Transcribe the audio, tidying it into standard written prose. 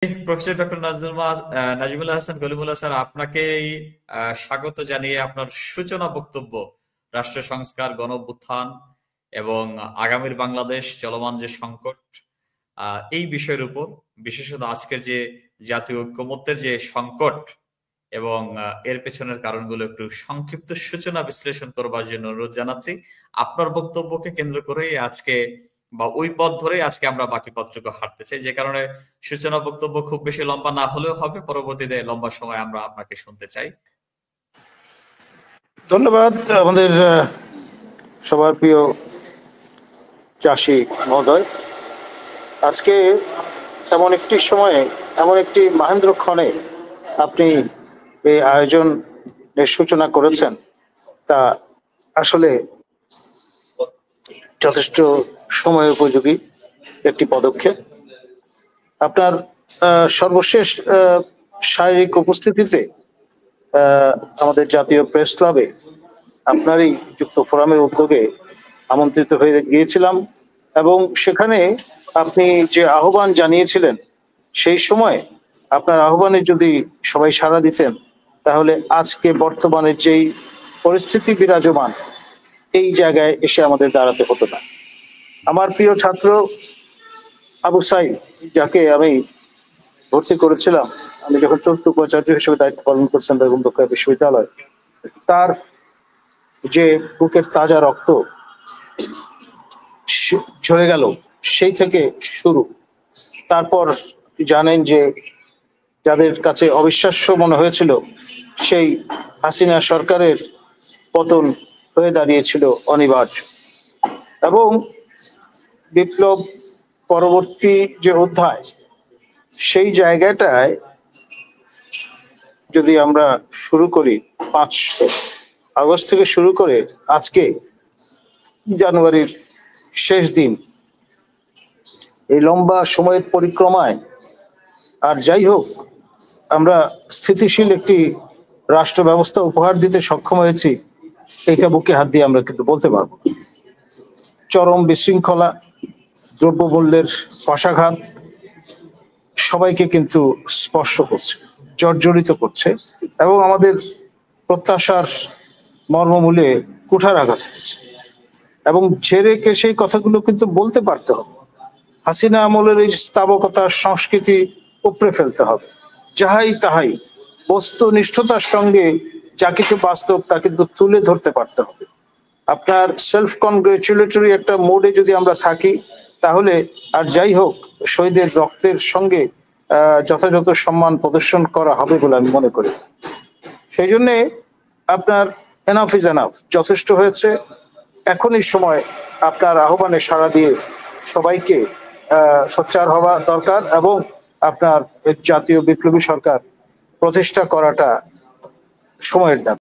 Professor doctor Nazimul Hasan Kalimullah sir, আপনাকে স্বাগত জানিয়ে আপনার সূচনা বক্তব্য রাষ্ট্র সংস্কার, গণঅভ্যুত্থান এবং আগামীর বাংলাদেশ, চলমান যে সংকট, এই বিষয়ের উপর, বিশেষত আজকের যে জাতীয় ঐক্যমত্যের যে সংকট এবং এর পেছনের কারণগুলো একটু সংক্ষিপ্ত সূচনা বিশ্লেষণ করবার জন্য অনুরোধ জানাচ্ছি। আপনার বক্তব্যকে কেন্দ্র করেই আজকে বা ওই পথ ধরে আজকে আমরা বাকি পথটুকু হাঁটতে চাই, যে কারণে সূচনা বক্তব্য খুব বেশি লম্বা না হলেও হবে, পরবর্তীতে লম্বা সময় আমরা আপনাকে শুনতে চাই। ধন্যবাদ আমাদের সবার প্রিয় চাষী মহোদয়। আজকে এমন একটি সময়ে, এমন একটি মহেন্দ্রক্ষণে আপনি এই আয়োজনের সূচনা করেছেন, তা আসলে যথেষ্ট সময় উপযোগী একটি পদক্ষেপ। আপনার সর্বশেষ শারীরিক উপস্থিতিতে আমাদের জাতীয় প্রেস ক্লাবে আপনারই যুক্ত ফোরামের উদ্যোগে আমন্ত্রিত হয়ে গিয়েছিলাম, এবং সেখানে আপনি যে আহ্বান জানিয়েছিলেন, সেই সময় আপনার আহ্বানে যদি সবাই সাড়া দিতেন, তাহলে আজকে বর্তমানে যেই পরিস্থিতি বিরাজমান, এই জায়গায় এসে আমাদের দাঁড়াতে হতো না। আমার প্রিয় ছাত্র আবু সাইদ, যাকে আমি ভর্তি করেছিলাম, আমি যখন চতুর্থ উপাচার্য হিসেবে দায়িত্ব পালন করছিলাম বেগম রোকেয়া বিশ্ববিদ্যালয়, তার যে বুকের তাজা রক্ত ঝরে গেল, সেই থেকে শুরু। তারপর জানেন যে যাদের কাছে অবিশ্বাস্য মনে হয়েছিল, সেই হাসিনা সরকারের পতন হয়ে দাঁড়িয়েছিল অনিবার্য। এবং বিপ্লব পরবর্তী যে অধ্যায়, সেই জায়গাটায় যদি আমরা শুরু করি 5 আগস্ট থেকে শুরু করে আজকে জানুয়ারির শেষ দিন, এই লম্বা সময়ের পরিক্রমায়, আর যাই হোক, আমরা স্থিতিশীল একটি রাষ্ট্র ব্যবস্থা উপহার দিতে সক্ষম হয়েছি, এইটা বুকে হাত দিয়ে আমরা কিন্তু বলতে পারবো। চরম বিশৃঙ্খলা, দ্রব্যমূল্যের পশাঘাত সবাইকে কিন্তু স্পর্শ করছে, জর্জরিত করছে, এবং আমাদের প্রত্যাশার মর্মমূলে কুঠারাঘাত হচ্ছে। এবং ঝেড়ে সেই কথাগুলো কিন্তু বলতে পারতে হবে। হাসিনা আমলের এই স্থাবকতার সংস্কৃতি উপড়ে ফেলতে হবে। যাহাই তাহাই বস্তুনিষ্ঠতার সঙ্গে যা কিছু বাস্তব, তা কিন্তু তুলে ধরতে পারতে হবে। আপনার সেলফ কনগ্রেচুলেটরি একটা মোডে যদি আমরা থাকি, তাহলে আর যাই হোক, শহীদের রক্তের সঙ্গে যথাযথ সম্মান প্রদর্শন করা হবে বলে আমি মনে করি। সেই জন্যে আপনার এনাফ ইজ এনাফ, যথেষ্ট হয়েছে। এখনই সময় আপনার আহ্বানে সাড়া দিয়ে সবাইকে সোচ্চার হওয়া দরকার, এবং আপনার জাতীয় বিপ্লবী সরকার প্রতিষ্ঠা করাটা সময়ের দাবি।